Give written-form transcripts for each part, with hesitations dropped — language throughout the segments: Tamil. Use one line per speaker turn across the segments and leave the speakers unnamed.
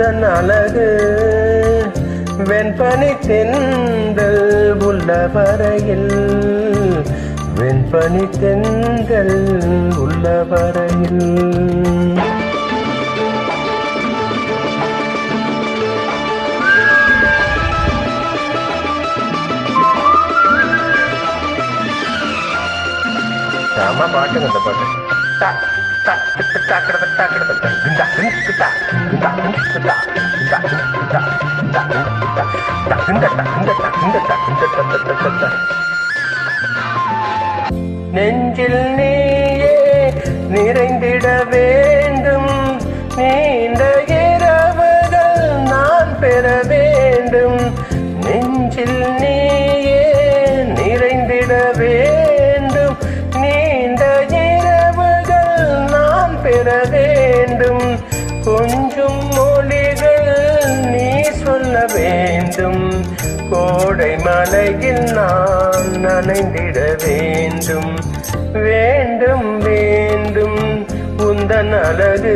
உந்தன் அழகு வெண்பனி தென்றல் உள்ள வரையில், வெண்பனி தென்றல் உள்ள வரையில். sama பாட்டுங்க இந்த பாட்டு. நெஞ்சில் நீயே நிறைந்திட வேண்டும், நீண்ட இரவுகள் நான் பெற வேண்டும். நெஞ்சில் நீயே நிறைந்திட வேண்டும், நீண்ட இரவுகள் நான் பெற வேண்டும். கொஞ்சம் மொழிகள் நீ சொல்ல வேண்டும், கோடை மலையில் நான் நனைந்திட வேண்டும். வேண்டும் வேண்டும் உந்தன் அழகு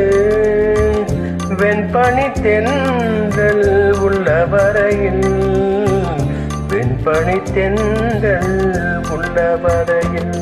வெண்பனி தென்றல் உள்ள வரையில், வெண்பனி தென்றல் உள்ள வரையில்.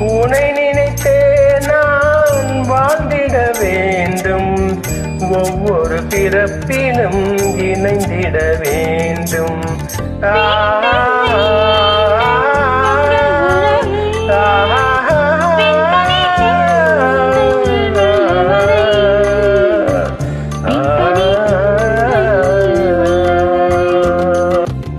உனை நினைத்தே நான் வாழ்ந்திட வேண்டும், ஒவ்வொரு பிறப்பிலும் இணைந்திட வேண்டும்.